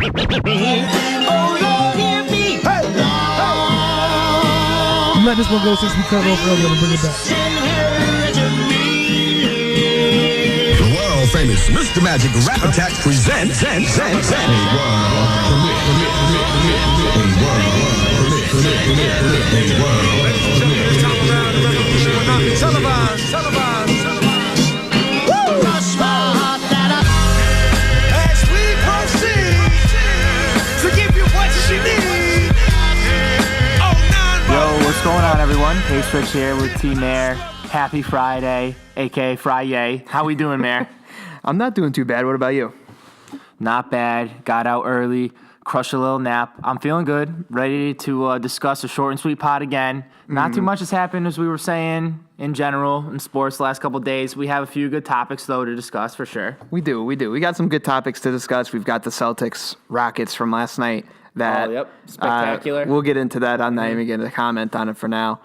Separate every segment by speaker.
Speaker 1: Let this one go since we cut off earlier and bring it back.
Speaker 2: The world famous Mr. Magic Rap Attack presents
Speaker 3: As we proceed to give you what you need.
Speaker 4: Yo, what's going on, everyone? Pace Rich here with T-Mare. Happy Friday, a.k.a. Friday. How we doing, Mare?
Speaker 5: I'm not doing too bad. What about you?
Speaker 4: Not bad. Got out early. Crushed a little nap. I'm feeling good. Ready to discuss a short and sweet pod again. Not too much has happened, as we were saying, in general, in sports the last couple of days. We have a few good topics, though, to discuss for sure.
Speaker 5: We do. We got some good topics to discuss. We've got the Celtics Rockets from last night. That,
Speaker 4: yep. Spectacular.
Speaker 5: We'll get into that. I'm not even going to comment on it for now.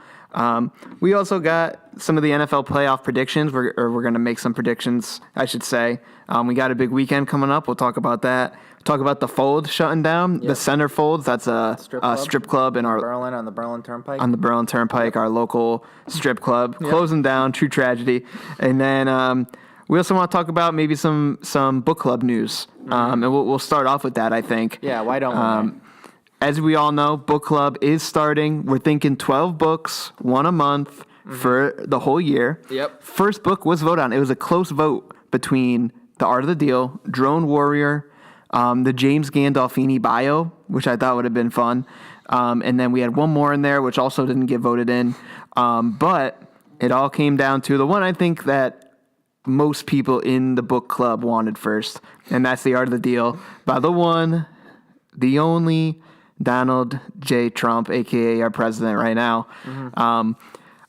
Speaker 5: We also got some of the NFL playoff predictions. We're going to make some predictions, I should say. We got a big weekend coming up. We'll talk about that. Talk about the Fold shutting down. Yep. The Centerfolds, that's a strip club in
Speaker 4: Berlin, on the Berlin Turnpike.
Speaker 5: On the Berlin Turnpike, our local strip club. Yep. Closing down, true tragedy. And then we also want to talk about maybe some book club news. And we'll start off with that, I think.
Speaker 4: Yeah, why don't we?
Speaker 5: As we all know, book club is starting. We're thinking 12 books, one a month for the whole year.
Speaker 4: Yep.
Speaker 5: First book was voted on. It was a close vote between The Art of the Deal, Drone Warrior, the James Gandolfini bio, which I thought would have been fun. And then we had one more in there, which also didn't get voted in. But it all came down to the one I think that most people in the book club wanted first, and that's The Art of the Deal by the one, the only Donald J. Trump, a.k.a. our president right now.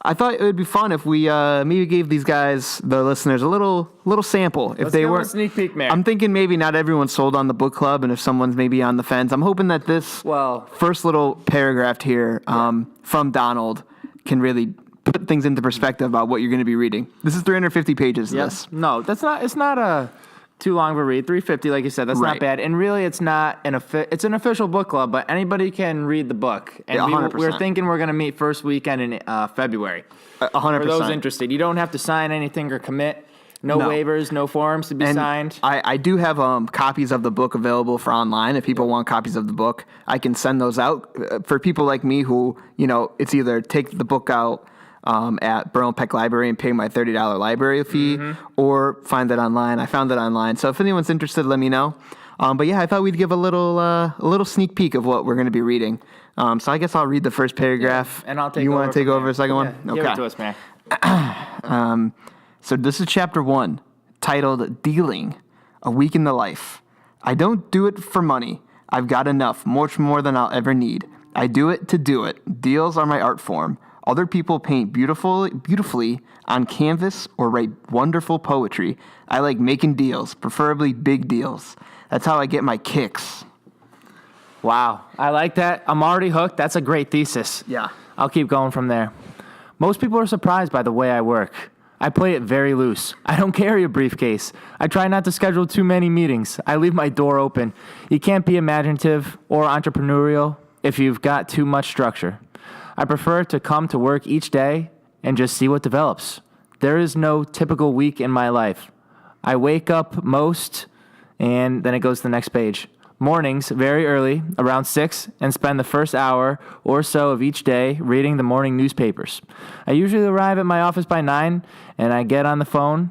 Speaker 5: I thought it would be fun if we maybe gave these guys, the listeners, a little sample. If they weren't,
Speaker 4: a sneak peek, man.
Speaker 5: I'm thinking maybe not everyone's sold on the book club, and if someone's maybe on the fence, I'm hoping that this first little paragraph here from Donald can really put things into perspective about what you're going to be reading. This is 350 pages. This.
Speaker 4: No, that's not. It's not a too long of a read. 350, like you said, that's not bad. And really, it's not it's an official book club, but anybody can read the book. And
Speaker 5: 100%.
Speaker 4: we're thinking we're going to meet first weekend in February.
Speaker 5: 100%.
Speaker 4: For those interested, you don't have to sign anything or commit. No waivers, no forms to be signed.
Speaker 5: I do have copies of the book available for online. If people want copies of the book, I can send those out. For people like me who, it's either take the book out at Berlin Peck Library and pay my $30 library fee, or find it online. I found it online. So if anyone's interested, let me know. But yeah, I thought we'd give a little sneak peek of what we're going to be reading. So I guess I'll read the first paragraph.
Speaker 4: Yeah, and I'll take
Speaker 5: You
Speaker 4: over.
Speaker 5: Want to take over the second one?
Speaker 4: Okay. Give it to us, man.
Speaker 5: So this is chapter 1, titled Dealing, A Week in the Life. I don't do it for money. I've got enough, much more than I'll ever need. I do it to do it. Deals are my art form. Other people paint beautifully on canvas or write wonderful poetry. I like making deals, preferably big deals. That's how I get my kicks.
Speaker 4: Wow. I like that. I'm already hooked. That's a great thesis.
Speaker 5: Yeah.
Speaker 4: I'll keep going from there. Most people are surprised by the way I work. I play it very loose. I don't carry a briefcase. I try not to schedule too many meetings. I leave my door open. You can't be imaginative or entrepreneurial if you've got too much structure. I prefer to come to work each day and just see what develops. There is no typical week in my life. I wake up most, and then it goes to the next page. Mornings, very early, around 6, and spend the first hour or so of each day reading the morning newspapers. I usually arrive at my office by 9, and I get on the phone.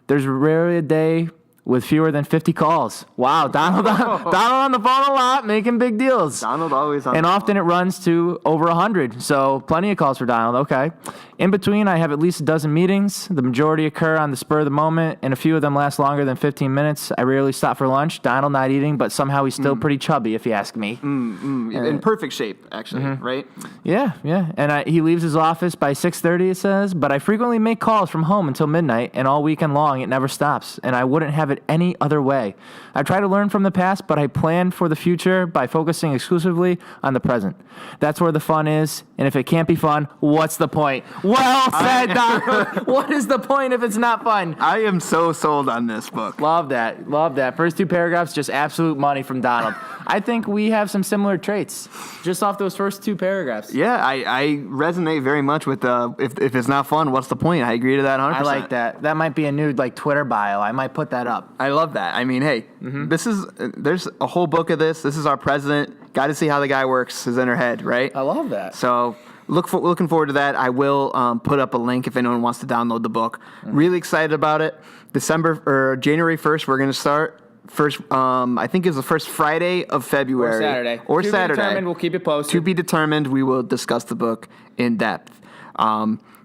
Speaker 4: There's rarely a day with fewer than 50 calls. Wow, Donald on the phone a lot, making big deals.
Speaker 5: Donald always on
Speaker 4: and
Speaker 5: the phone.
Speaker 4: Often it runs to over 100, so plenty of calls for Donald, okay. In between, I have at least a dozen meetings. The majority occur on the spur of the moment, and a few of them last longer than 15 minutes. I rarely stop for lunch. Donald not eating, but somehow he's still pretty chubby, if you ask me.
Speaker 5: In perfect shape, actually, right?
Speaker 4: Yeah. And he leaves his office by 6:30, it says, but I frequently make calls from home until midnight, and all weekend long, it never stops, and I wouldn't have it any other way. I try to learn from the past, but I plan for the future by focusing exclusively on the present. That's where the fun is, and if it can't be fun, what's the point? Well said, Donald. What is the point if it's not fun?
Speaker 5: I am so sold on this book.
Speaker 4: Love that. Love that. First 2 paragraphs, just absolute money from Donald. I think we have some similar traits just off those first 2 paragraphs.
Speaker 5: Yeah, I resonate very much with if it's not fun, what's the point? I agree to that 100%.
Speaker 4: I like that. That might be a new Twitter bio. I might put that up.
Speaker 5: I love that. I mean, hey, there's a whole book of this. This is our president. Got to see how the guy works his inner head, right?
Speaker 4: I love that.
Speaker 5: So looking forward to that. I will put up a link if anyone wants to download the book. Really excited about it. January 1st, we're going to start. First, I think it's the first Friday of February.
Speaker 4: Or Saturday.
Speaker 5: To be
Speaker 4: determined, we'll keep it posted.
Speaker 5: To be determined, we will discuss the book in depth.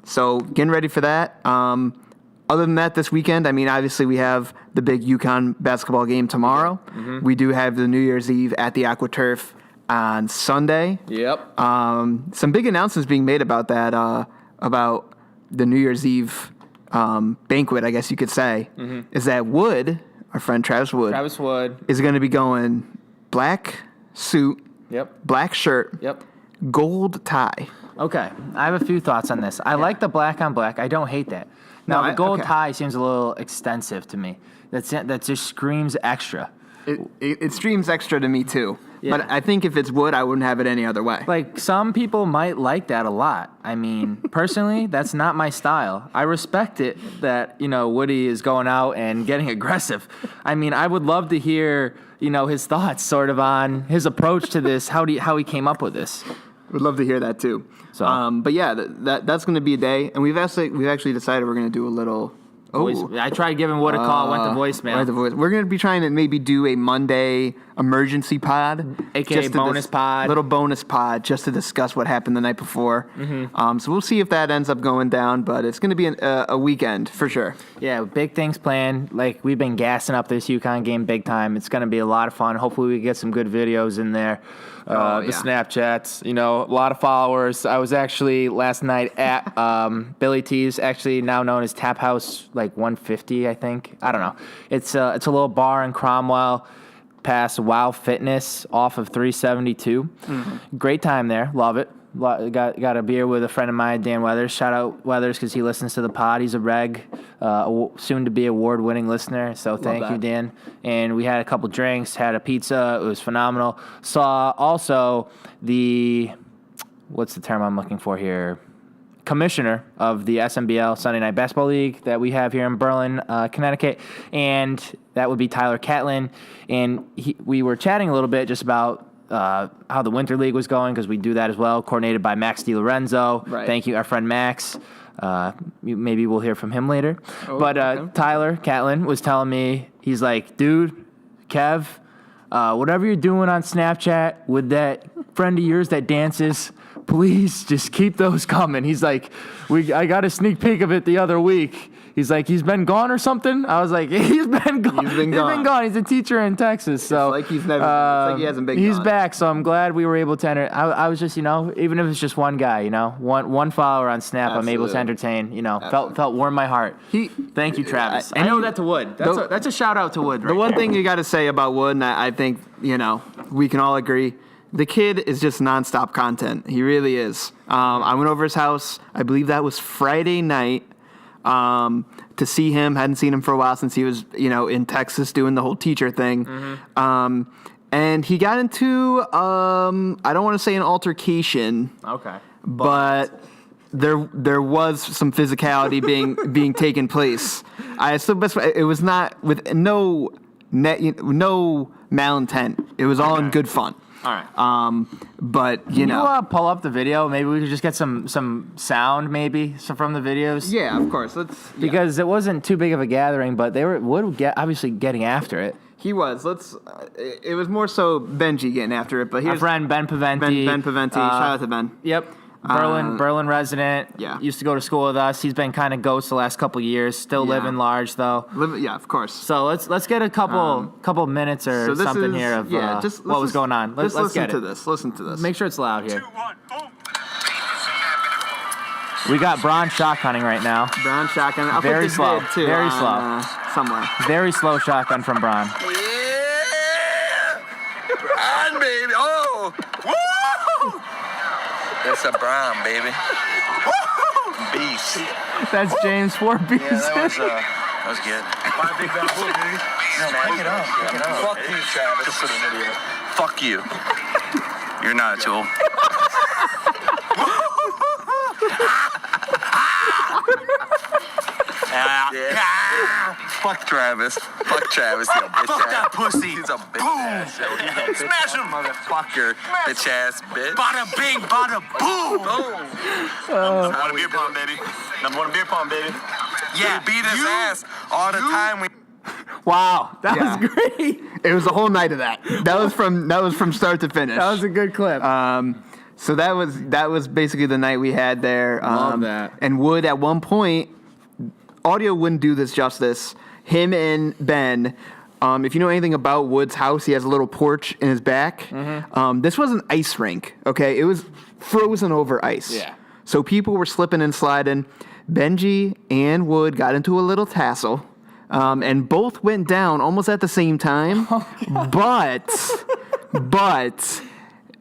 Speaker 5: So getting ready for that. Other than that, this weekend, I mean, obviously we have the big UConn basketball game tomorrow. We do have the New Year's Eve at the AquaTurf on Sunday.
Speaker 4: Yep.
Speaker 5: Some big announcements being made about that, about the New Year's Eve banquet, I guess you could say, is that Wood, our friend Travis Wood, is going to be going black suit, black shirt, gold tie.
Speaker 4: Okay, I have a few thoughts on this. I like the black on black. I don't hate that. Now, the gold tie seems a little extensive to me. That just screams extra.
Speaker 5: It screams extra to me, too. Yeah. But I think if it's Wood, I wouldn't have it any other way.
Speaker 4: Like, some people might like that a lot. I mean, personally, that's not my style. I respect it that, Woody is going out and getting aggressive. I mean, I would love to hear, his thoughts sort of on his approach to this, how he came up with this.
Speaker 5: Would love to hear that, too. So, but yeah, that's going to be a day. And we've actually decided we're going to do a little...
Speaker 4: I tried giving Wood a call, went to voicemail.
Speaker 5: We're going to be trying to maybe do a Monday emergency pod.
Speaker 4: AKA bonus pod.
Speaker 5: Little bonus pod just to discuss what happened the night before. So we'll see if that ends up going down, but it's going to be a weekend for sure.
Speaker 4: Yeah, big things planned. Like, we've been gassing up this UConn game big time. It's going to be a lot of fun. Hopefully we get some good videos in there. The Snapchats, a lot of followers. I was actually last night at Billy T's, actually now known as Tap House, 150, I think. I don't know. It's a little bar in Cromwell, past Wow Fitness, off of 372. Great time there. Love it. Got a beer with a friend of mine, Dan Weathers. Shout out Weathers because he listens to the pod. He's a reg, soon to be award-winning listener. So thank you, Dan. And we had a couple drinks, had a pizza. It was phenomenal. Saw also what's the term I'm looking for here? Commissioner of the SNBL Sunday Night Basketball League that we have here in Berlin, Connecticut, and that would be Tyler Catlin. And we were chatting a little bit just about how the Winter League was going, because we do that as well, coordinated by Max DiLorenzo.
Speaker 5: Right.
Speaker 4: Thank you, our friend Max. Maybe we'll hear from him later. Okay. Tyler Catlin was telling me, he's like, dude, Kev, whatever you're doing on Snapchat with that friend of yours that dances, please just keep those coming. He's like, I got a sneak peek of it the other week. He's like, he's been gone or something? I was like, he's been gone. He's been gone. He's a teacher in Texas. So
Speaker 5: it's like he hasn't been
Speaker 4: He's
Speaker 5: gone.
Speaker 4: back, so I'm glad we were able to enter. I was just, even if it's just one guy, one follower on Snap,
Speaker 5: Absolutely.
Speaker 4: I'm able to entertain, felt warm my heart. Thank you, Travis. I know that to Wood. That's a shout out to Wood. Right?
Speaker 5: The one thing you got to say about Wood, and I think, we can all agree, the kid is just nonstop content. He really is. I went over his house. I believe that was Friday night. To see him, hadn't seen him for a while since he was, in Texas doing the whole teacher thing. And he got into, I don't want to say an altercation.
Speaker 4: Okay.
Speaker 5: But there was some physicality being taken place. It was not with no malintent. It was all in good fun.
Speaker 4: All right.
Speaker 5: But
Speaker 4: Can you pull up the video? Maybe we could just get some sound, from the videos.
Speaker 5: Yeah, of course.
Speaker 4: Because it wasn't too big of a gathering, but they were obviously getting after it.
Speaker 5: He was. It was more so Benji getting after it. But here's
Speaker 4: our friend Ben Paventi.
Speaker 5: Ben Paventi. Shout out to Ben.
Speaker 4: Yep. Berlin resident.
Speaker 5: Yeah.
Speaker 4: Used to go to school with us. He's been kind of ghost the last couple years. Still living large though.
Speaker 5: Yeah, of course.
Speaker 4: So let's get a couple minutes or something here of what was going on. Let's
Speaker 5: listen
Speaker 4: get
Speaker 5: to
Speaker 4: it.
Speaker 5: this. Listen to this.
Speaker 4: Make sure it's loud here. 2, 1, boom. We got Braun shotgunning right now.
Speaker 5: Braun shotgun. I'll
Speaker 4: very
Speaker 5: put this
Speaker 4: slow.
Speaker 5: vid too.
Speaker 4: Very slow.
Speaker 5: Somewhere.
Speaker 4: Very slow shotgun from Braun.
Speaker 2: Yeah! Braun, baby. Oh! Woo! That's a Braun, baby. Woo!
Speaker 6: Beast.
Speaker 4: That's James 4 Beast.
Speaker 6: Yeah, that was good. My big bad boy, dude. No, man, pick it up. Fuck you, Travis. Just put an idiot. Fuck you. You're not a tool. Fuck Travis. Fuck Travis. He's a bitch. Fuck that pussy. He's a bitch ass. Smash him, motherfucker. Bitch ass bitch. Bada bing, bada boom. Number one beer pong, baby. Number one beer pong, baby. Yeah, beat his ass all the time.
Speaker 4: Wow, that was great.
Speaker 5: It was a whole night of that. That was from start to finish.
Speaker 4: That was a good clip.
Speaker 5: So that was basically the night we had there.
Speaker 4: Love that.
Speaker 5: And Wood at one point, audio wouldn't do this justice. Him and Ben. If you know anything about Wood's house, he has a little porch in his back. Mm-hmm. This was an ice rink. Okay, it was frozen over ice.
Speaker 4: Yeah.
Speaker 5: So people were slipping and sliding. Benji and Wood got into a little tussle. And both went down almost at the same time, but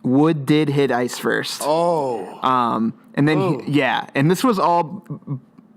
Speaker 5: Wood did hit ice first.
Speaker 4: Oh.
Speaker 5: And then and this was all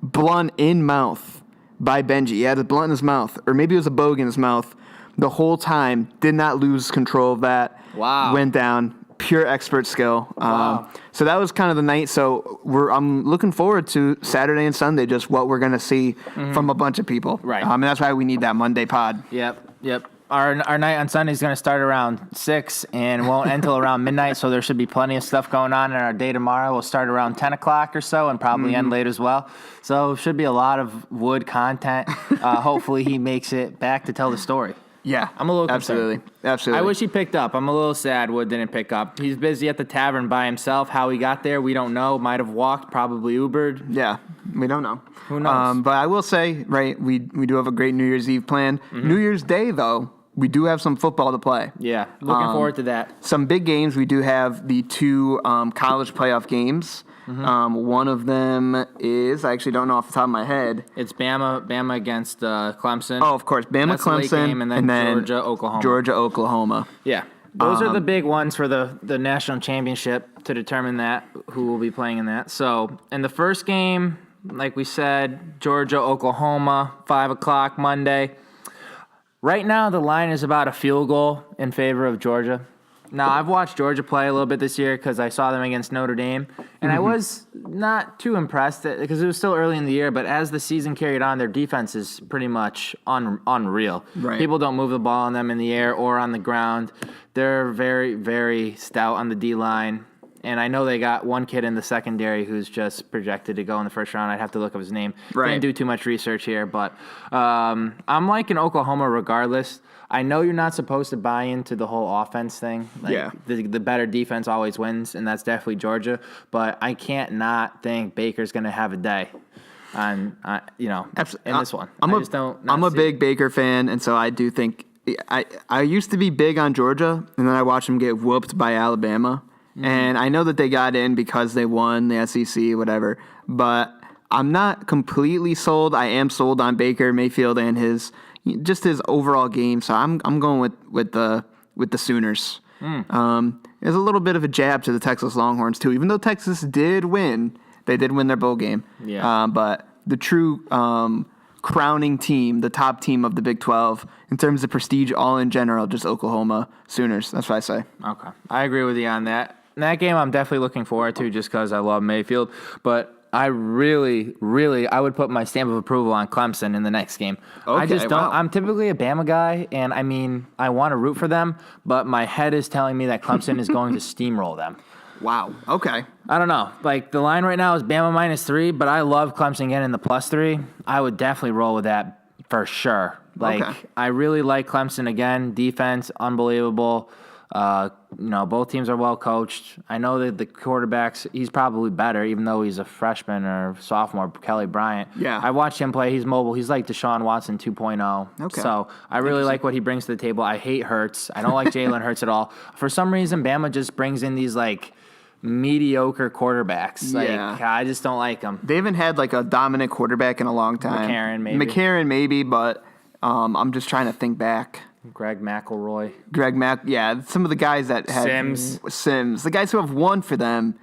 Speaker 5: blunt in mouth by Benji. He had a blunt in his mouth, or maybe it was a bogue in his mouth the whole time. Did not lose control of that.
Speaker 4: Wow.
Speaker 5: Went down. Pure expert skill.
Speaker 4: Wow.
Speaker 5: So that was kind of the night. So I'm looking forward to Saturday and Sunday, just what we're going to see from a bunch of people.
Speaker 4: Right.
Speaker 5: And that's why we need that Monday pod.
Speaker 4: Yep. Our night on Sunday is going to start around 6 and won't end till around midnight, so there should be plenty of stuff going on. And our day tomorrow will start around 10 o'clock or so and probably end late as well. So should be a lot of Wood content. Hopefully he makes it back to tell the story.
Speaker 5: Yeah,
Speaker 4: I'm a little concerned.
Speaker 5: Absolutely.
Speaker 4: I wish he picked up. I'm a little sad Wood didn't pick up. He's busy at the tavern by himself. How he got there, we don't know. Might have walked, probably Ubered.
Speaker 5: Yeah, we don't know.
Speaker 4: Who knows?
Speaker 5: But I will say, right, we do have a great New Year's Eve planned. New Year's Day, though, we do have some football to play.
Speaker 4: Yeah, looking forward to that.
Speaker 5: Some big games. We do have the two college playoff games. One of them is, I actually don't know off the top of my head.
Speaker 4: It's Bama against Clemson.
Speaker 5: Oh, of course, Bama,
Speaker 4: That's the late
Speaker 5: Clemson,
Speaker 4: game, and then Georgia, Oklahoma.
Speaker 5: Georgia, Oklahoma.
Speaker 4: Yeah. Those are the big ones for the national championship to determine that, who will be playing in that. So, in the first game, like we said, Georgia, Oklahoma, 5 o'clock Monday. Right now, the line is about a field goal in favor of Georgia. Now, I've watched Georgia play a little bit this year because I saw them against Notre Dame, and I was not too impressed because it was still early in the year, but as the season carried on, their defense is pretty much unreal.
Speaker 5: Right.
Speaker 4: People don't move the ball on them in the air or on the ground. They're very, very stout on the D-line, and I know they got one kid in the secondary who's just projected to go in the first round. I'd have to look up his name.
Speaker 5: Right.
Speaker 4: Didn't do too much research here, but I'm liking Oklahoma regardless. I know you're not supposed to buy into the whole offense thing. The better defense always wins, and that's definitely Georgia. But I can't not think Baker's going to have a day in this one.
Speaker 5: I'm a big Baker fan, and so I do think I used to be big on Georgia, and then I watched them get whooped by Alabama. And I know that they got in because they won the SEC, whatever. But I'm not completely sold. I am sold on Baker Mayfield and his overall game. So I'm going with the Sooners. There's a little bit of a jab to the Texas Longhorns too, even though Texas did win. They did win their bowl game.
Speaker 4: Yeah.
Speaker 5: But the true crowning team, the top team of the Big 12 in terms of prestige, all in general, just Oklahoma Sooners. That's what I say.
Speaker 4: Okay, I agree with you on that. That game I'm definitely looking forward to just because I love Mayfield, but I really, I would put my stamp of approval on Clemson in the next game.
Speaker 5: Okay,
Speaker 4: I just don't.
Speaker 5: wow.
Speaker 4: I'm typically a Bama guy, and I mean, I want to root for them, but my head is telling me that Clemson is going to steamroll them.
Speaker 5: Wow. Okay.
Speaker 4: I don't know. Like, the line right now is Bama -3, but I love Clemson getting the +3. I would definitely roll with that for sure. Like,
Speaker 5: Okay.
Speaker 4: I really like Clemson again. Defense, unbelievable. Both teams are well coached. I know that the quarterbacks, he's probably better, even though he's a freshman or sophomore, Kelly Bryant.
Speaker 5: Yeah.
Speaker 4: I watched him play. He's mobile. He's like Deshaun Watson 2.0.
Speaker 5: Okay.
Speaker 4: So I really like what he brings to the table. I hate Hurts. I don't like Jalen Hurts at all. For some reason, Bama just brings in these, like, mediocre quarterbacks. Like,
Speaker 5: Yeah.
Speaker 4: I just don't like them.
Speaker 5: They haven't had like a dominant quarterback in a long time. McCarron maybe, but I'm just trying to think back.
Speaker 4: Greg McElroy.
Speaker 5: Greg Mack, yeah, some of the guys that had
Speaker 4: Sims,
Speaker 5: the guys who have won for them.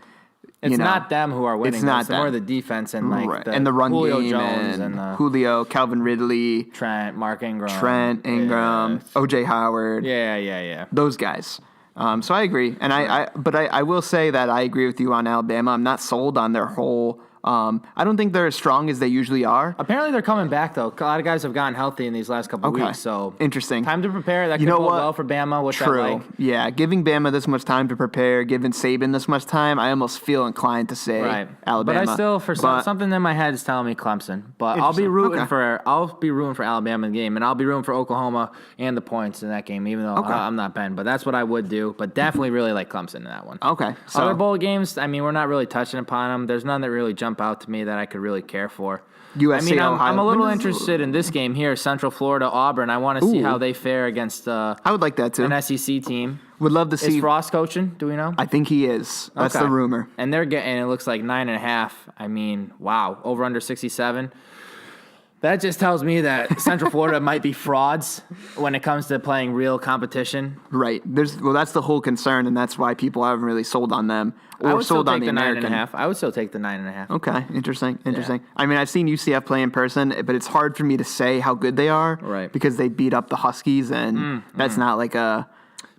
Speaker 4: It's not them who are winning.
Speaker 5: It's not
Speaker 4: more
Speaker 5: them.
Speaker 4: the defense and like
Speaker 5: and the run
Speaker 4: Julio
Speaker 5: game
Speaker 4: Jones and
Speaker 5: Julio, Calvin Ridley,
Speaker 4: Trent, Mark Ingram,
Speaker 5: Ingram, O.J. Howard.
Speaker 4: Yeah.
Speaker 5: Those guys. So I agree, and I will say that I agree with you on Alabama. I'm not sold on their whole. I don't think they're as strong as they usually are.
Speaker 4: Apparently, they're coming back, though. A lot of guys have gotten healthy in these last couple of weeks. So
Speaker 5: interesting.
Speaker 4: Time to prepare. That could go well for Bama, which
Speaker 5: True.
Speaker 4: I like.
Speaker 5: Yeah, giving Bama this much time to prepare, giving Saban this much time, I almost feel inclined to say Alabama.
Speaker 4: But I still, something in my head is telling me Clemson. But I'll be rooting for Alabama in the game, and I'll be rooting for Oklahoma and the points in that game, even though I'm not Ben. But that's what I would do. But definitely really like Clemson in that one.
Speaker 5: Okay. So
Speaker 4: other bowl games, I mean, we're not really touching upon them. There's none that really jump out to me that I could really care for.
Speaker 5: USC,
Speaker 4: I'm a little interested in this game here, Central Florida, Auburn. I want to see how they fare against
Speaker 5: I would like that too.
Speaker 4: An SEC team.
Speaker 5: Would love to see.
Speaker 4: Is Frost coaching? Do we know?
Speaker 5: I think he is. That's the rumor.
Speaker 4: And they're getting, it looks like 9.5. I mean, wow, over under 67. That just tells me that Central Florida might be frauds when it comes to playing real competition.
Speaker 5: Right. That's the whole concern, and that's why people haven't really sold on them or sold on the American.
Speaker 4: 9.5. I would still take the 9.5.
Speaker 5: Okay, interesting. Yeah. I mean, I've seen UCF play in person, but it's hard for me to say how good they are,
Speaker 4: right?
Speaker 5: Because they beat up the Huskies, and that's not like a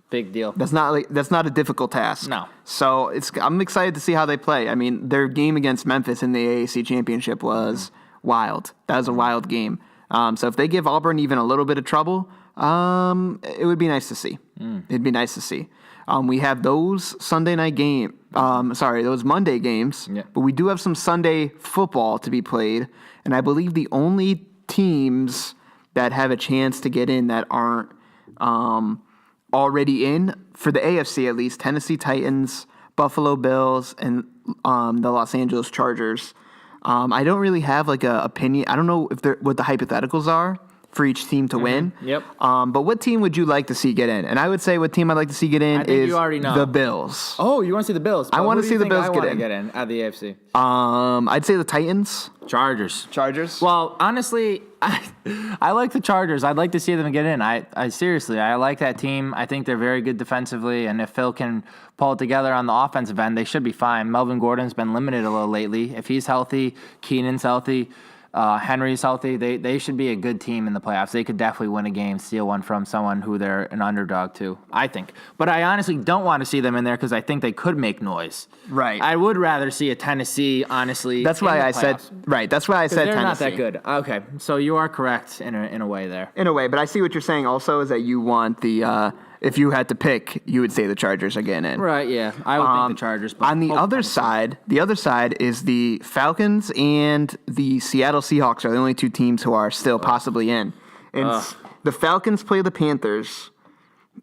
Speaker 4: big deal.
Speaker 5: That's not a difficult task.
Speaker 4: No.
Speaker 5: So I'm excited to see how they play. I mean, their game against Memphis in the AAC championship was wild. That was a wild game. So if they give Auburn even a little bit of trouble, it would be nice to see. It'd be nice to see. We have those those Monday games, but we do have some Sunday football to be played. And I believe the only teams that have a chance to get in that aren't already in, for the AFC at least, Tennessee Titans, Buffalo Bills, and the Los Angeles Chargers. I don't really have like a opinion. I don't know what the hypotheticals are for each team to win.
Speaker 4: Yep.
Speaker 5: But what team would you like to see get in? And I would say what team I'd like to see get in is
Speaker 4: you already know.
Speaker 5: The Bills.
Speaker 4: Oh, you want to see the Bills?
Speaker 5: I want to see the Bills
Speaker 4: get in out of the AFC.
Speaker 5: I'd say the Titans.
Speaker 4: Chargers. Well, honestly, I like the Chargers. I'd like to see them get in. I seriously, I like that team. I think they're very good defensively, and if Phil can pull it together on the offensive end, they should be fine. Melvin Gordon's been limited a little lately. If he's healthy, Keenan's healthy, Henry's healthy, they should be a good team in the playoffs. They could definitely win a game, steal one from someone who they're an underdog to, I think. But I honestly don't want to see them in there because I think they could make noise.
Speaker 5: Right.
Speaker 4: I would rather see a Tennessee, honestly.
Speaker 5: That's why I said right. That's why I said
Speaker 4: they're
Speaker 5: Tennessee.
Speaker 4: Not that good. Okay, so you are correct in a way there.
Speaker 5: In a way, but I see what you're saying. Also, is that you want the if you had to pick, you would say the Chargers are getting in.
Speaker 4: Right. Yeah, I would think the Chargers. But
Speaker 5: on the other side is the Falcons and the Seattle Seahawks are the only two teams who are still possibly in. And the Falcons play the Panthers,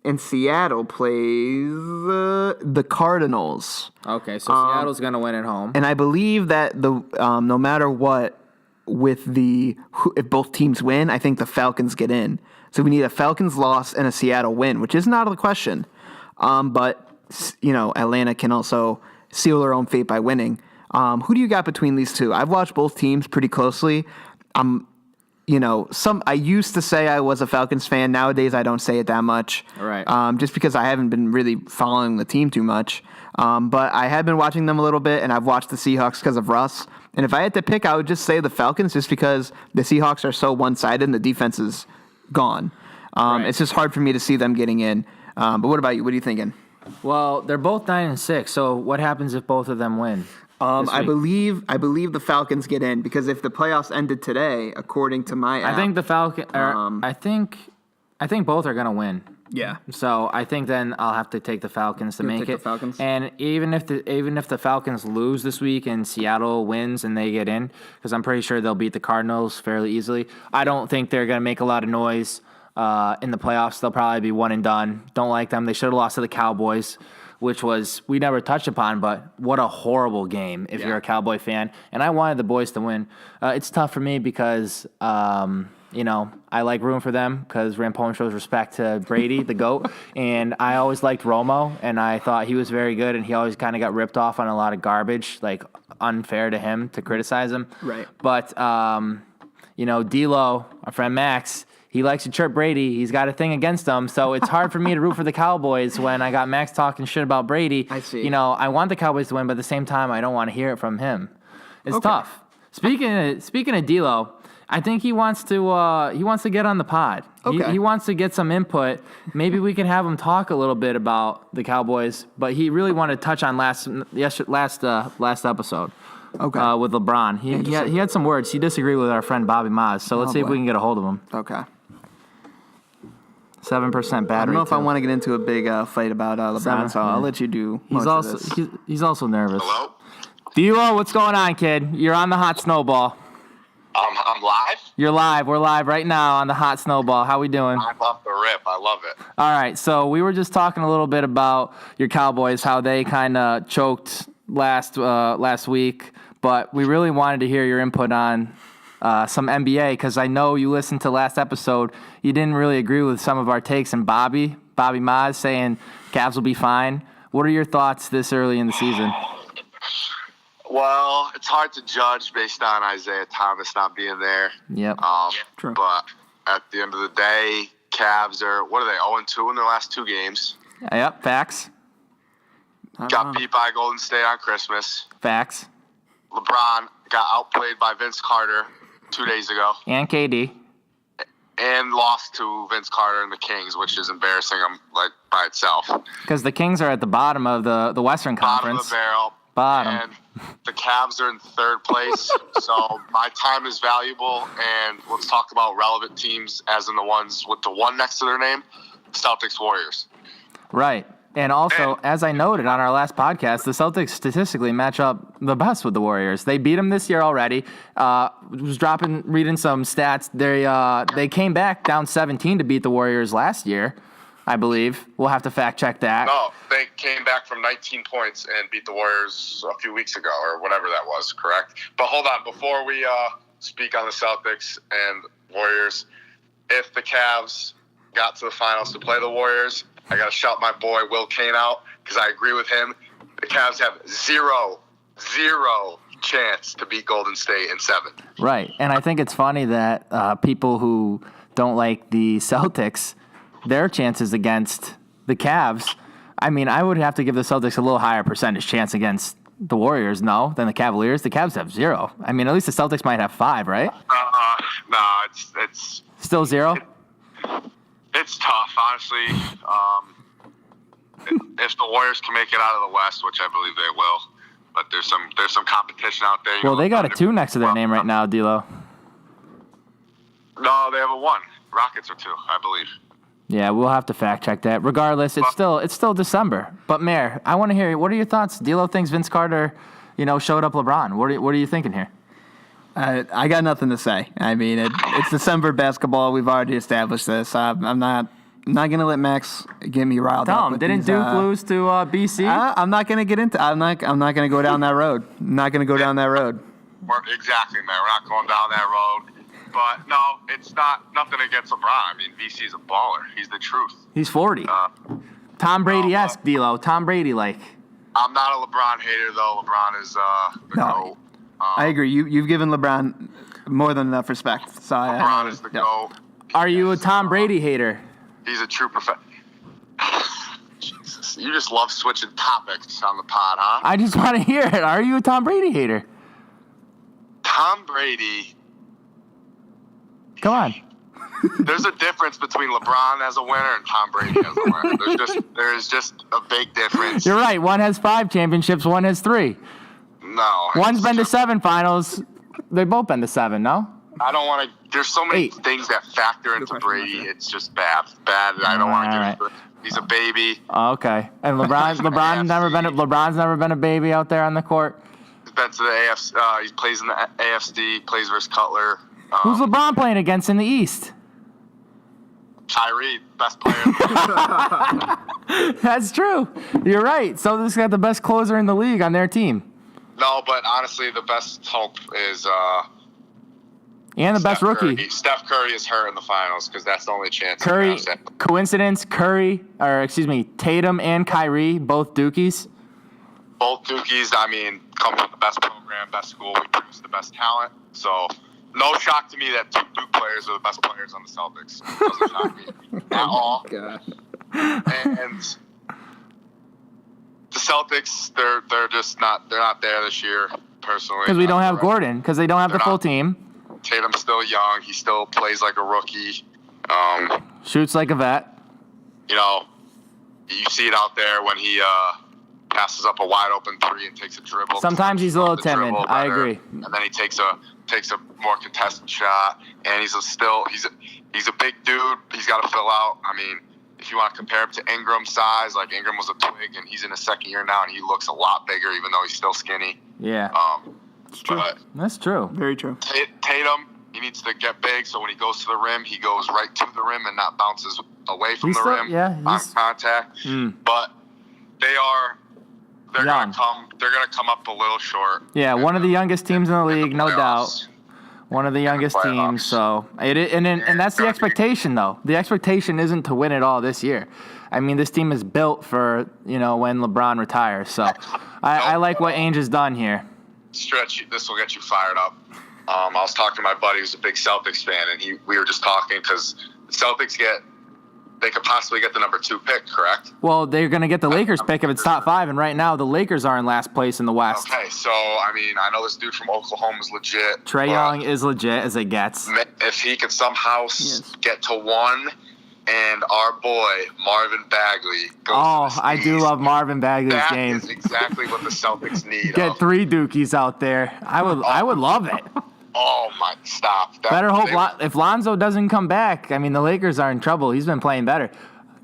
Speaker 5: and Seattle plays the Cardinals.
Speaker 4: Okay, so Seattle's going to win at home.
Speaker 5: And I believe that no matter what, if both teams win, I think the Falcons get in. So we need a Falcons loss and a Seattle win, which isn't out of the question. But Atlanta can also seal their own fate by winning. Who do you got between these two? I've watched both teams pretty closely. I used to say I was a Falcons fan. Nowadays, I don't say it that much.
Speaker 4: Right.
Speaker 5: Just because I haven't been really following the team too much. But I have been watching them a little bit, and I've watched the Seahawks because of Russ. And if I had to pick, I would just say the Falcons, just because the Seahawks are so one-sided and the defense is gone. Right. It's just hard for me to see them getting in. But what about you? What are you thinking?
Speaker 4: Well, they're both 9-6. So what happens if both of them win?
Speaker 5: I believe the Falcons get in because if the playoffs ended today, according to my app,
Speaker 4: I think the Falcons. I think both are going to win.
Speaker 5: Yeah.
Speaker 4: So I think then I'll have to take the Falcons to make it.
Speaker 5: The Falcons.
Speaker 4: And even if the Falcons lose this week and Seattle wins and they get in, because I'm pretty sure they'll beat the Cardinals fairly easily, I don't think they're going to make a lot of noise in the playoffs. They'll probably be one and done. Don't like them. They should have lost to the Cowboys, which we never touched upon, but what a horrible game if you're a Cowboy fan. And I wanted the boys to win. It's tough for me because I like rooting for them because Rampone shows respect to Brady, the GOAT. And I always liked Romo, and I thought he was very good, and he always kind of got ripped off on a lot of garbage, like unfair to him to criticize him.
Speaker 5: Right.
Speaker 4: But, Delo, our friend Max, he likes to chirp Brady. He's got a thing against him. So it's hard for me to root for the Cowboys when I got Max talking shit about Brady.
Speaker 5: I see.
Speaker 4: You know, I want the Cowboys to win, but at the same time, I don't want to hear it from him. It's tough. Speaking of D'Lo, I think he wants to get on the pod.
Speaker 5: Okay.
Speaker 4: He wants to get some input. Maybe we can have him talk a little bit about the Cowboys, but he really wanted to touch on last episode.
Speaker 5: Okay.
Speaker 4: With LeBron. He had some words. He disagreed with our friend Bobby Mozz, so let's see if we can get a hold of him.
Speaker 5: Okay.
Speaker 4: 7% battery.
Speaker 5: I don't know if
Speaker 4: too.
Speaker 5: I want to get into a big fight about LeBron, so I'll let you do most of this.
Speaker 4: He's also nervous.
Speaker 6: Hello?
Speaker 4: D'Lo, what's going on, kid? You're on the Hot Snowball.
Speaker 6: I'm live?
Speaker 4: You're live. We're live right now on the Hot Snowball. How we doing?
Speaker 6: I'm off the rip. I love it.
Speaker 4: All right, so we were just talking a little bit about your Cowboys, how they kind of choked last week, but we really wanted to hear your input on some NBA because I know you listened to last episode. You didn't really agree with some of our takes, and Bobby Mozz saying Cavs will be fine. What are your thoughts this early in the season?
Speaker 6: Well, it's hard to judge based on Isaiah Thomas not being there.
Speaker 4: Yep.
Speaker 5: True.
Speaker 6: But at the end of the day, Cavs are, 0-2 in their last 2 games.
Speaker 4: Yep, facts.
Speaker 6: Got beat by Golden State on Christmas.
Speaker 4: Facts.
Speaker 6: LeBron got outplayed by Vince Carter 2 days ago.
Speaker 4: And KD.
Speaker 6: And lost to Vince Carter and the Kings, which is embarrassing by itself.
Speaker 4: Because the Kings are at the bottom of the Western
Speaker 6: Bottom
Speaker 4: Conference.
Speaker 6: of the barrel.
Speaker 4: Bottom.
Speaker 6: And the Cavs are in 3rd place. So my time is valuable. And let's talk about relevant teams, as in the ones with the 1 next to their name, Celtics, Warriors.
Speaker 4: Right. And also, as I noted on our last podcast, the Celtics statistically match up the best with the Warriors. They beat them this year already. Reading some stats. They came back down 17 to beat the Warriors last year, I believe. We'll have to fact check that.
Speaker 6: No, they came back from 19 points and beat the Warriors a few weeks ago, or whatever that was, correct? But hold on, before we speak on the Celtics and Warriors, if the Cavs got to the finals to play the Warriors, I got to shout my boy Will Kane out because I agree with him. The Cavs have zero chance to beat Golden State in 7.
Speaker 4: Right. And I think it's funny that people who don't like the Celtics, their chances against the Cavs, I mean, I would have to give the Celtics a little higher percentage chance against the Warriors, than the Cavaliers. The Cavs have 0. I mean, at least the Celtics might have 5, right?
Speaker 6: No, it's
Speaker 4: Still 0?
Speaker 6: It's tough, honestly. If the Warriors can make it out of the West, which I believe they will, but there's some competition out there.
Speaker 4: Well, they got a 2 next to their name right now, D'Lo.
Speaker 6: No, they have a 1. Rockets are 2, I believe.
Speaker 4: Yeah, we'll have to fact check that. Regardless, it's still December. But Mayor, I want to hear what are your thoughts? D'Lo thinks Vince Carter, showed up LeBron. What are you thinking here?
Speaker 5: I got nothing to say. I mean, it's December basketball. We've already established this. I'm not going to let Max get me riled up.
Speaker 4: Tell him, didn't Duke lose to BC?
Speaker 5: I'm not going to get into. I'm not going to go down that road. I'm not going to go down that road.
Speaker 6: Exactly, man. We're not going down that road. But no, it's nothing against LeBron. I mean, VC's a baller. He's the truth.
Speaker 4: He's 40. Tom Brady-esque, D'Lo. Tom Brady-like.
Speaker 6: I'm not a LeBron hater, though. LeBron is the GOAT.
Speaker 5: I agree. You've given LeBron more than enough respect. So
Speaker 6: LeBron is the GOAT.
Speaker 4: Are you a Tom Brady hater?
Speaker 6: He's a true professional. Jesus, you just love switching topics on the pod, huh?
Speaker 4: I just want to hear it. Are you a Tom Brady hater?
Speaker 6: Tom Brady.
Speaker 4: Come on.
Speaker 6: There's a difference between LeBron as a winner and Tom Brady as a winner. There's just a big difference.
Speaker 4: You're right. One has 5 championships. One has 3.
Speaker 6: No.
Speaker 4: One's been to 7 finals. They've both been to 7, no?
Speaker 6: I don't want to. There's so many
Speaker 4: 8
Speaker 6: things that factor into Brady. It's just bad. I don't want to get into it. He's a baby.
Speaker 4: Oh, okay. And LeBron's never been a baby out there on the court.
Speaker 6: He's been to the AFC. He plays in the AFC. Plays versus Cutler.
Speaker 4: Who's LeBron playing against in the East?
Speaker 6: Kyrie, best player.
Speaker 4: That's true. You're right. Celtics got the best closer in the league on their team.
Speaker 6: No, but honestly, the best hope is
Speaker 4: and the best rookie.
Speaker 6: Curry. Steph Curry is hurt in the finals because that's the only chance.
Speaker 4: Curry, coincidence, Tatum and Kyrie, both Dookies.
Speaker 6: Both Dookies, I mean, come from the best program, best school. We produce the best talent. So
Speaker 7: no shock to me that two Duke players are the best players on the Celtics. It doesn't shock me at all.
Speaker 5: God.
Speaker 7: And the Celtics, they're just not there this year. Personally,
Speaker 4: Because we don't have Gordon. Because they don't have the full team.
Speaker 7: Tatum's still young. He still plays like a rookie.
Speaker 4: Shoots like a vet.
Speaker 7: You know, you see it out there when he passes up a wide open three and takes a dribble.
Speaker 4: Sometimes he's a little timid. I agree.
Speaker 7: And then he takes a more contested shot, and he's a big dude. He's got to fill out. I mean, if you want to compare him to Ingram's size, like Ingram was a twig, and he's in his second year now, and he looks a lot bigger, even though he's still skinny.
Speaker 4: Yeah.
Speaker 5: It's true.
Speaker 4: That's true.
Speaker 5: Very true.
Speaker 7: Tatum, he needs to get big, so when he goes to the rim, he goes right to the rim and not bounces away from rim on contact. But they're gonna come up a little short.
Speaker 4: Yeah, one of the youngest teams in the league, no doubt. One of the youngest teams. So and that's the expectation, though. The expectation isn't to win it all this year. I mean, this team is built for when LeBron retires. So I like what Ainge has done here.
Speaker 7: Stretch, this will get you fired up. I was talking to my buddy who's a big Celtics fan, and we were just talking because the Celtics they could possibly get the number 2 pick, correct?
Speaker 4: Well, they're going to get the Lakers pick if it's top 5, and right now the Lakers are in last place in the West.
Speaker 7: Okay, so, I mean, I know this dude from Oklahoma is legit.
Speaker 4: Trae Young is legit as it gets.
Speaker 7: If he could somehow get to 1, and our boy, Marvin Bagley, goes to the
Speaker 4: I do love Marvin Bagley's game.
Speaker 7: That is exactly what the Celtics need.
Speaker 4: Get 3 Dookies out there. I would love it.
Speaker 7: Oh, my, stop.
Speaker 4: Better hope if Lonzo doesn't come back, I mean, the Lakers are in trouble. He's been playing better.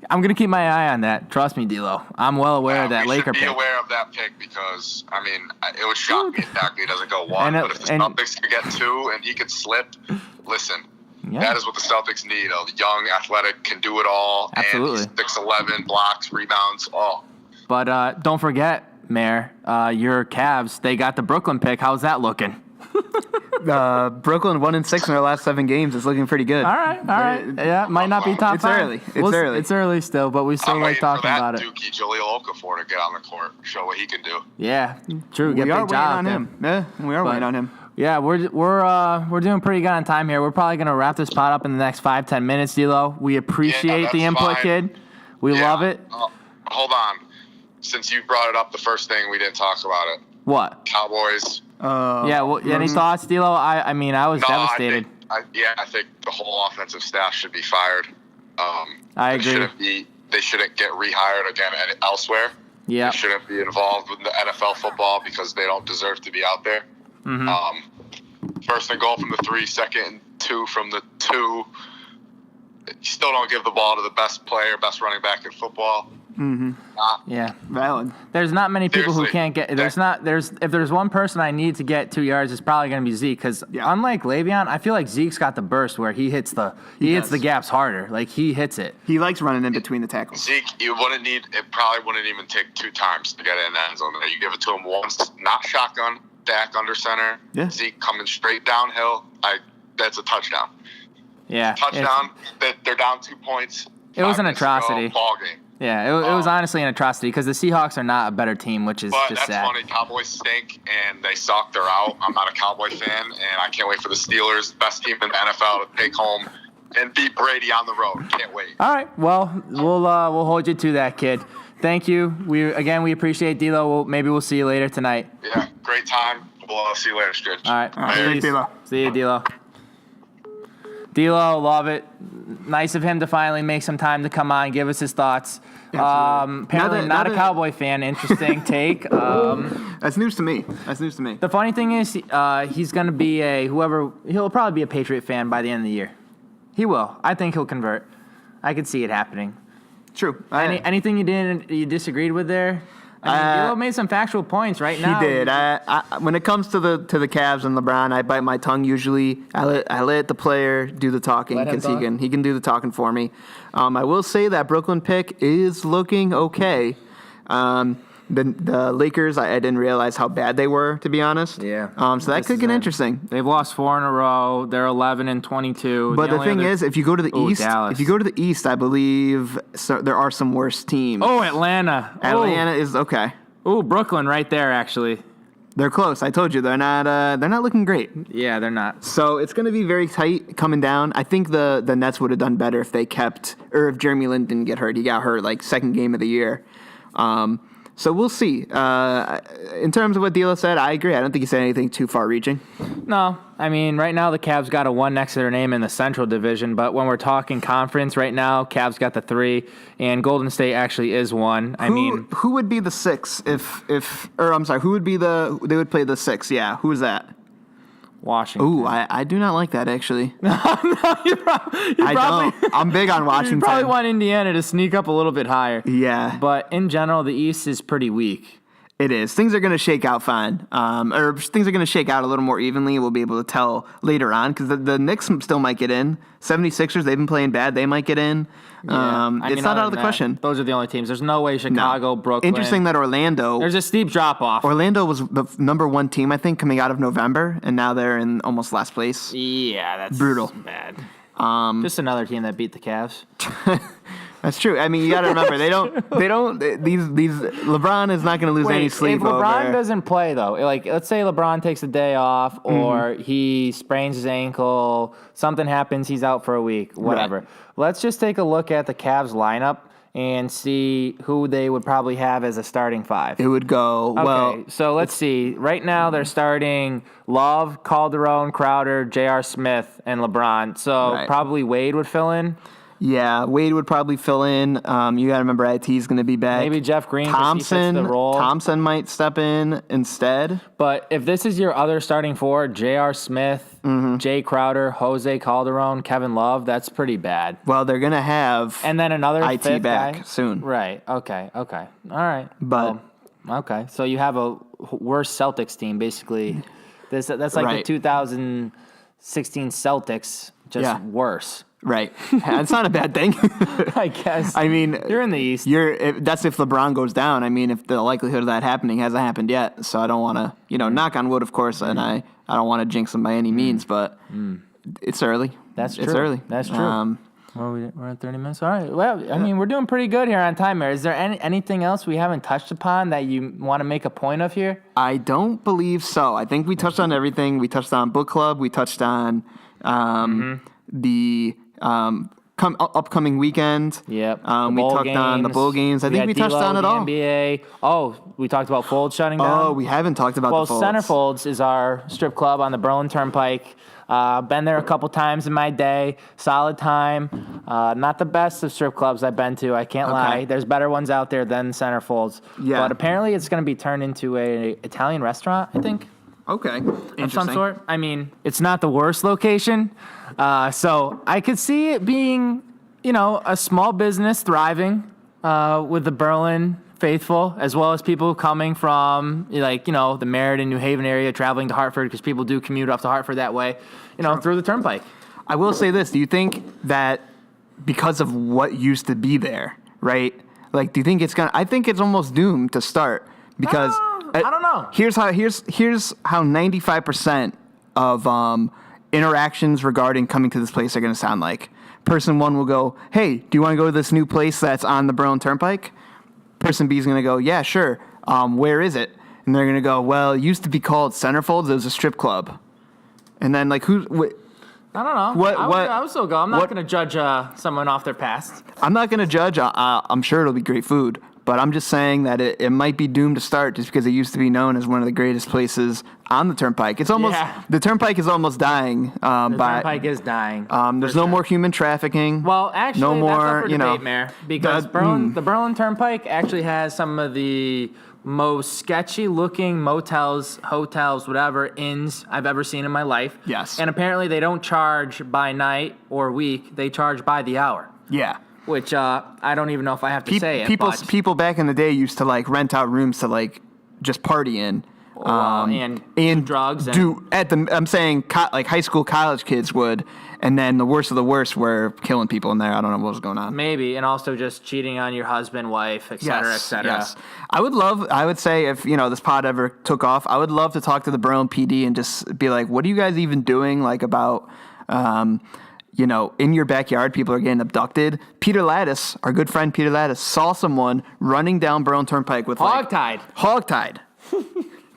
Speaker 4: I'm going to keep my eye on that. Trust me, D'Lo. I'm well aware of that Laker pick.
Speaker 7: Be aware of that pick because, I mean, it would shock me if Bagley doesn't go 1. But if the Celtics could get 2 and he could slip, listen, that is what the Celtics need. A young, athletic, can do it all.
Speaker 4: Absolutely.
Speaker 7: And he's 6'11", blocks, rebounds, all.
Speaker 4: But don't forget, Mayor, your Cavs, they got the Brooklyn pick. How's that looking?
Speaker 5: Brooklyn 1-6 in their last 7 games. It's looking pretty good.
Speaker 4: All right. Yeah, might not be top 5.
Speaker 5: It's early.
Speaker 4: It's early still, but we still like talking about it.
Speaker 7: Dookie Jahlil Okafor to get on the court, show what he can do.
Speaker 4: Yeah, true.
Speaker 5: We are waiting on him. Yeah, we are waiting on him.
Speaker 4: Yeah, we're doing pretty good on time here. We're probably gonna wrap this pod up in the next 5-10 minutes, D'Lo. We appreciate the input, kid. We love it.
Speaker 7: Hold on, since you brought it up, the first thing we didn't talk about it.
Speaker 4: What?
Speaker 7: Cowboys.
Speaker 4: Any thoughts, D'Lo? I mean, I was devastated.
Speaker 7: I think the whole offensive staff should be fired.
Speaker 4: I agree.
Speaker 7: They shouldn't get rehired again elsewhere.
Speaker 4: Yeah.
Speaker 7: They shouldn't be involved with the NFL football because they don't deserve to be out there.
Speaker 4: Mm-hmm.
Speaker 7: First and goal from the 3, second and 2 from the 2. You still don't give the ball to the best player, best running back in football.
Speaker 5: Mm-hmm.
Speaker 4: Yeah,
Speaker 5: valid.
Speaker 4: There's not many people who can't get. If there's one person I need to get 2 yards, it's probably going to be Zeke. Because unlike Le'Veon, I feel like Zeke's got the burst where he hits the gaps harder. Like he hits it.
Speaker 5: He likes running in between the tackles.
Speaker 7: Zeke, it probably wouldn't even take 2 times to get it in the end zone. You give it to him once, not shotgun, Dak under center. Yeah. Zeke coming straight downhill. That's a touchdown.
Speaker 4: Yeah,
Speaker 7: touchdown. They're down 2 points.
Speaker 4: It was an atrocity.
Speaker 7: Ball game.
Speaker 4: Yeah, it was honestly an atrocity because the Seahawks are not a better team, which is just sad.
Speaker 7: But that's funny. Cowboys stink, and they suck. They're out. I'm not a Cowboy fan, and I can't wait for the Steelers, best team in the NFL, to take home and beat Brady on the road. Can't wait.
Speaker 4: All right. Well, we'll hold you to that, kid. Thank you. We appreciate D'Lo. Maybe we'll see you later tonight.
Speaker 7: Yeah, great time. We'll see you later, Stretch.
Speaker 4: All right.
Speaker 5: Thanks, D'Lo.
Speaker 4: See you, D'Lo. D'Lo, love it. Nice of him to finally make some time to come on and give us his thoughts. Apparently not a Cowboy fan. Interesting take.
Speaker 5: That's news to me.
Speaker 4: The funny thing is, he's going to be he'll probably be a Patriot fan by the end of the year. He will. I think he'll convert. I could see it happening.
Speaker 5: True.
Speaker 4: Anything you disagreed with there? I mean, D'Lo made some factual points right now.
Speaker 5: He did. When it comes to the Cavs and LeBron, I bite my tongue usually. I let the player do the talking because he can do the talking for me. I will say that Brooklyn pick is looking okay. The Lakers, I didn't realize how bad they were, to be honest.
Speaker 4: Yeah.
Speaker 5: So that could get interesting.
Speaker 4: They've lost 4 in a row. They're 11-22.
Speaker 5: But the thing is, if you go to the East, I believe there are some worse teams.
Speaker 4: Oh, Atlanta.
Speaker 5: Atlanta is okay.
Speaker 4: Oh, Brooklyn right there, actually.
Speaker 5: They're close. I told you they're not looking great.
Speaker 4: Yeah, they're not.
Speaker 5: So it's going to be very tight coming down. I think the Nets would have done better if they kept, or if Jeremy Lin didn't get hurt. He got hurt like second game of the year. So we'll see. In terms of what Delo said, I agree. I don't think he said anything too far-reaching.
Speaker 4: No, I mean, right now the Cavs got a 1 next to their name in the Central Division, but when we're talking conference right now, Cavs got the 3, and Golden State actually is 1.
Speaker 5: Who would be the 6 who would be they would play the 6? Yeah, who is that?
Speaker 4: Washington.
Speaker 5: Ooh, I do not like that, actually.
Speaker 4: you probably
Speaker 5: I'm big on Washington.
Speaker 4: You probably want Indiana to sneak up a little bit higher.
Speaker 5: Yeah.
Speaker 4: But in general, the East is pretty weak.
Speaker 5: It is. Things are going to shake out fine. Or things are going to shake out a little more evenly. We'll be able to tell later on because the Knicks still might get in. 76ers, they've been playing bad. They might get in.
Speaker 4: Yeah.
Speaker 5: It's not out of the question.
Speaker 4: Those are the only teams. There's no way Chicago, Brooklyn.
Speaker 5: Interesting that Orlando.
Speaker 4: There's a steep drop-off.
Speaker 5: Orlando was the number 1 team, I think, coming out of November, and now they're in almost last place.
Speaker 4: Yeah, that's
Speaker 5: brutal.
Speaker 4: Bad. Just another team that beat the Cavs.
Speaker 5: That's true. I mean, you got to remember these LeBron is not going to lose any sleep
Speaker 4: if LeBron
Speaker 5: over.
Speaker 4: doesn't play though, like let's say LeBron takes a day off or he sprains his ankle, something happens, he's out for a week, whatever.
Speaker 5: Right.
Speaker 4: Let's just take a look at the Cavs lineup and see who they would probably have as a starting 5.
Speaker 5: It would go,
Speaker 4: Okay, so let's see. Right now they're starting Love, Calderon, Crowder, J.R. Smith, and LeBron. So probably Wade would fill in.
Speaker 5: Yeah, Wade would probably fill in. You got to remember IT's going to be back.
Speaker 4: Maybe Jeff Green. Thompson. The role.
Speaker 5: Thompson might step in instead.
Speaker 4: But if this is your other starting 4, J.R. Smith, Jay Crowder, Jose Calderon, Kevin Love, that's pretty bad.
Speaker 5: Well, they're going to have
Speaker 4: and then another
Speaker 5: IT
Speaker 4: fifth
Speaker 5: back
Speaker 4: guy.
Speaker 5: soon.
Speaker 4: Right. Okay. All right.
Speaker 5: But
Speaker 4: okay. So you have a worse Celtics team, basically. That's like the 2016 Celtics, just worse.
Speaker 5: Right. That's not a bad thing.
Speaker 4: I guess.
Speaker 5: I mean,
Speaker 4: you're in the East.
Speaker 5: That's if LeBron goes down. I mean, if the likelihood of that happening hasn't happened yet. So I don't want to, knock on wood, of course, and I don't want to jinx him by any means, but it's early.
Speaker 4: That's true.
Speaker 5: It's early.
Speaker 4: That's true. We're at 30 minutes. All right. Well, I mean, we're doing pretty good here on time. Is there anything else we haven't touched upon that you want to make a point of here?
Speaker 5: I don't believe so. I think we touched on everything. We touched on book club. We touched on the upcoming weekend.
Speaker 4: Yep.
Speaker 5: We talked on the bowl games. I think we touched on it all.
Speaker 4: NBA. Oh, we talked about Folds shutting down.
Speaker 5: Oh, we haven't talked about the Folds.
Speaker 4: Centerfolds is our strip club on the Berlin Turnpike. Been there a couple times in my day. Solid time. Not the best of strip clubs I've been to. I can't lie. There's better ones out there than Centerfolds.
Speaker 5: Yeah.
Speaker 4: But apparently it's going to be turned into a Italian restaurant, I think.
Speaker 5: Okay.
Speaker 4: Of some sort. I mean, it's not the worst location. So I could see it being, a small business thriving with the Berlin faithful, as well as people coming from, the Meriden, New Haven area, traveling to Hartford, because people do commute up to Hartford that way, through the Turnpike.
Speaker 5: I will say this. Do you think that because of what used to be there, right? Like, do you think I think it's almost doomed to start because...
Speaker 4: I don't know.
Speaker 5: Here's how 95% of interactions regarding coming to this place are going to sound like. Person 1 will go, "Hey, do you want to go to this new place that's on the Berlin Turnpike?" Person B is going to go, "Yeah, sure. Where is it?" And they're going to go, "Well, it used to be called Centerfolds. It was a strip club." And then I don't know.
Speaker 4: I would still go. I'm not going to judge someone off their past.
Speaker 5: I'm not going to judge. I'm sure it'll be great food. But I'm just saying that it might be doomed to start just because it used to be known as one of the greatest places on the Turnpike. It's almost the Turnpike is almost dying.
Speaker 4: The Turnpike is dying.
Speaker 5: There's no more human trafficking.
Speaker 4: Well, actually,
Speaker 5: no more,
Speaker 4: that's up for debate, Mayor, because the Berlin Turnpike actually has some of the most sketchy-looking motels, hotels, whatever, inns I've ever seen in my life.
Speaker 5: Yes.
Speaker 4: And apparently they don't charge by night or week. They charge by the hour.
Speaker 5: Yeah.
Speaker 4: Which I don't even know if I have to say it.
Speaker 5: People back in the day used to rent out rooms to just party in,
Speaker 4: and drugs.
Speaker 5: I'm saying high school, college kids would, and then the worst of the worst were killing people in there. I don't know what was going on.
Speaker 4: Maybe, and also just cheating on your husband, wife, et cetera, et cetera.
Speaker 5: Yes. I would say if this pod ever took off, I would love to talk to the Berlin PD and just be like, what are you guys even doing about? In your backyard, people are getting abducted. Peter Lattis, our good friend Peter Lattis, saw someone running down Berlin Turnpike with
Speaker 4: hogtied.
Speaker 5: Hogtied.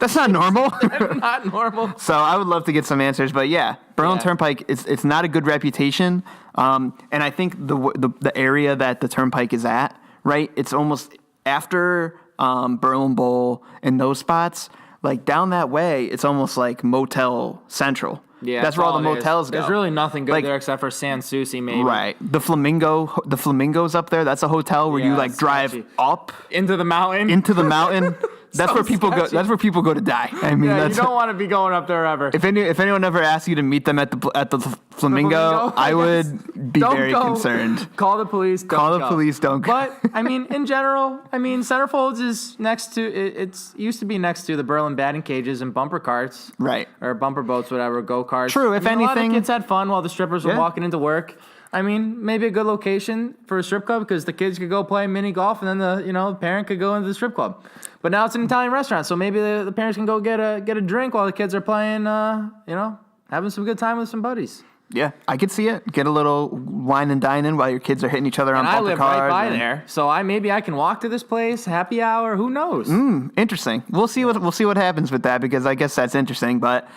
Speaker 5: That's not normal.
Speaker 4: Not normal.
Speaker 5: So I would love to get some answers, but yeah, Berlin Turnpike, it's not a good reputation. And I think the area that the Turnpike is at, right? It's almost after Berlin Bowl and those spots, like down that way, it's almost like Motel Central.
Speaker 4: Yeah,
Speaker 5: that's where all the motels go.
Speaker 4: There's really nothing good there except for San Souci, maybe.
Speaker 5: Right. The Flamingo's up there. That's a hotel where you like drive up
Speaker 4: into the mountain.
Speaker 5: That's where people go. That's where people go to die. I mean,
Speaker 4: you don't want to be going up there ever.
Speaker 5: If anyone ever asks you to meet them at the Flamingo, I would be very concerned.
Speaker 4: Call the police.
Speaker 5: Call the police. Don't go.
Speaker 4: But I mean, in general, Centerfolds is next to. It used to be next to the Berlin batting cages and bumper carts,
Speaker 5: right?
Speaker 4: Or bumper boats, whatever, go karts.
Speaker 5: True. If anything,
Speaker 4: a lot of kids had fun while the strippers were walking into work. I mean, maybe a good location for a strip club because the kids could go play mini golf and then the parent could go into the strip club. But now it's an Italian restaurant, so maybe the parents can go get a drink while the kids are playing, having some good time with some buddies.
Speaker 5: Yeah, I could see it. Get a little wine and dine in while your kids are hitting each other on bumper cars.
Speaker 4: I live right by there, so maybe I can walk to this place, happy hour. Who knows?
Speaker 5: Interesting. We'll see what happens with that because I guess that's interesting, but.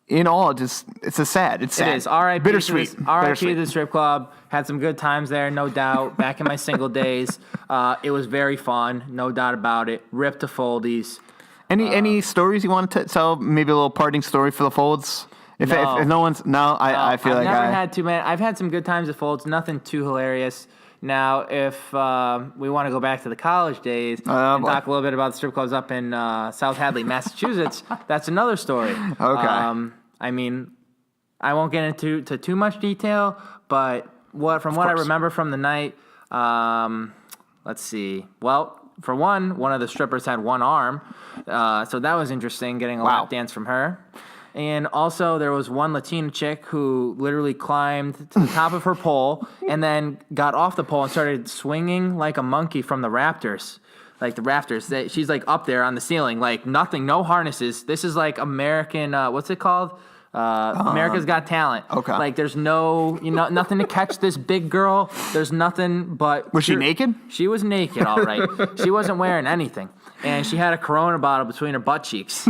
Speaker 5: In all, it's sad. It is.
Speaker 4: R.I.P.
Speaker 5: Bittersweet.
Speaker 4: R.I.P. to the strip club. Had some good times there, no doubt. Back in my single days. It was very fun, no doubt about it. Ripped to Foldies.
Speaker 5: Any stories you want to tell? Maybe a little parting story for the Folds? If no one's... I feel
Speaker 4: I've
Speaker 5: like
Speaker 4: never had too many. I've had some good times at Folds. Nothing too hilarious. Now, if we want to go back to the college days and talk a little bit about the strip clubs up in South Hadley, Massachusetts, that's another story.
Speaker 5: Okay.
Speaker 4: I mean, I won't get into too much detail, but what I remember from the night, let's see. Well, for one of the strippers had one arm, so that was interesting, getting a lap dance from her. And also, there was one Latina chick who literally climbed to the top of her pole and then got off the pole and started swinging like a monkey from the rafters. Like the rafters. She's like up there on the ceiling, like nothing, no harnesses. This is like American, what's it called? America's Got Talent.
Speaker 5: Okay.
Speaker 4: Like there's nothing to catch this big girl. There's nothing but...
Speaker 5: Was she naked?
Speaker 4: She was naked, all right. She wasn't wearing anything. And she had a Corona bottle between her butt cheeks.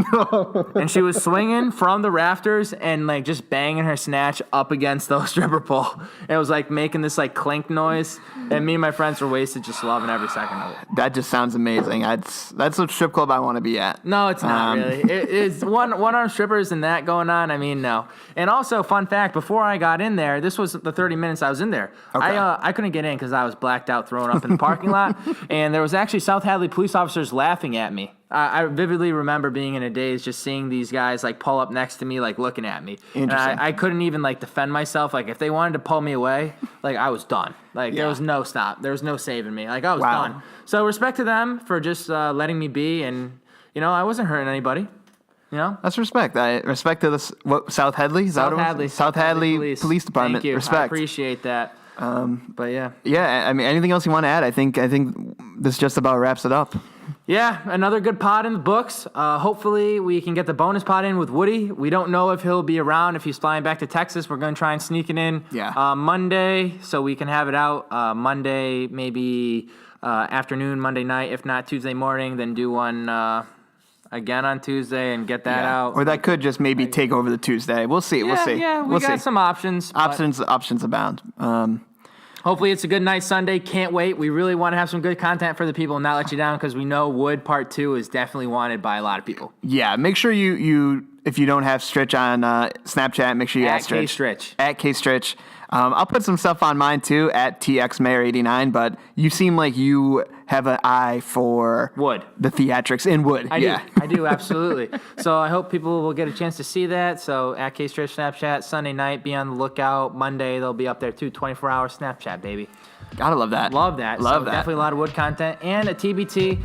Speaker 4: And she was swinging from the rafters and like just banging her snatch up against the stripper pole. And it was like making this like clink noise. And me and my friends were wasted just loving every second of it.
Speaker 5: That just sounds amazing. That's a strip club I want to be at.
Speaker 4: No, it's not really. It's one-arm strippers and that going on. I mean, no. And also, fun fact, before I got in there, this was the 30 minutes I was in there. Okay. I couldn't get in because I was blacked out throwing up in the parking lot. And there was actually South Hadley police officers laughing at me. I vividly remember being in a daze, just seeing these guys like pull up next to me, like looking at me. And I couldn't even like defend myself. Like if they wanted to pull me away, like I was done. Like there was no stop. There was no saving me. Like I was done. So respect to them for just letting me be. And, I wasn't hurting anybody.
Speaker 5: That's respect. I respect to this. What, South Hadley? South Hadley Police Department.
Speaker 4: Thank you.
Speaker 5: Respect.
Speaker 4: I appreciate that. But yeah.
Speaker 5: Yeah. I mean, anything else you want to add? I think this just about wraps it up.
Speaker 4: Yeah, another good pod in the books. Hopefully we can get the bonus pod in with Woody. We don't know if he'll be around, if he's flying back to Texas. We're going to try and sneak it in Monday so we can have it out Monday, maybe afternoon, Monday night. If not Tuesday morning, then do one again on Tuesday and get that out.
Speaker 5: Or that could just maybe take over the Tuesday. We'll see. We'll see.
Speaker 4: Yeah, we got some options.
Speaker 5: Options abound.
Speaker 4: Hopefully it's a good night Sunday. Can't wait. We really want to have some good content for the people and not let you down because we know Wood Part 2 is definitely wanted by a lot of people.
Speaker 5: Yeah, make sure you if you don't have Stritch on Snapchat, make sure you add
Speaker 4: Stritch.
Speaker 5: At K-Stritch. I'll put some stuff on mine too, at TXMayor89, but you seem like you have an eye for
Speaker 4: Wood.
Speaker 5: The theatrics in Wood.
Speaker 4: I do, absolutely. So I hope people will get a chance to see that. So at K-Stritch Snapchat, Sunday night, be on the lookout. Monday, they'll be up there too, 24-hour Snapchat, baby.
Speaker 5: Gotta love that.
Speaker 4: Love that. Definitely a lot of Wood content. And a TBT,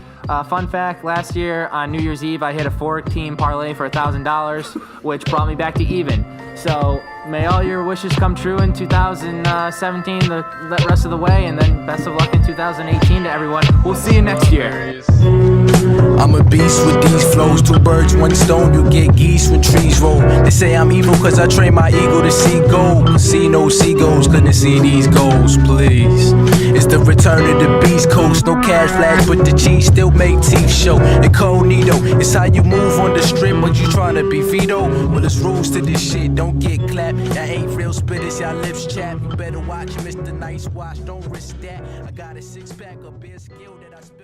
Speaker 4: fun fact, last year on New Year's Eve, I hit a 4-team parlay for $1,000, which brought me back to even. So may all your wishes come true in 2017, the rest of the way, and then best of luck in 2018 to everyone. We'll see you next year.
Speaker 8: I'm a beast with these flows. 2 birds, 1 stone, you get geese when trees roll. They say I'm evil cause I train my ego to see gold. Casino seagulls couldn't see these goals, please. It's the return of the Beast Coast. No cash flash, but the cheese still make teeth show. Incognito, it's how you move on the strip when you tryna be Vito. Well, there's rules to this shit, don't get clapped. That ain't real spitters, y'all lips chap. You better watch Mr. Nice Watch, don't risk that. I got a 6-pack of beer skill that I spit.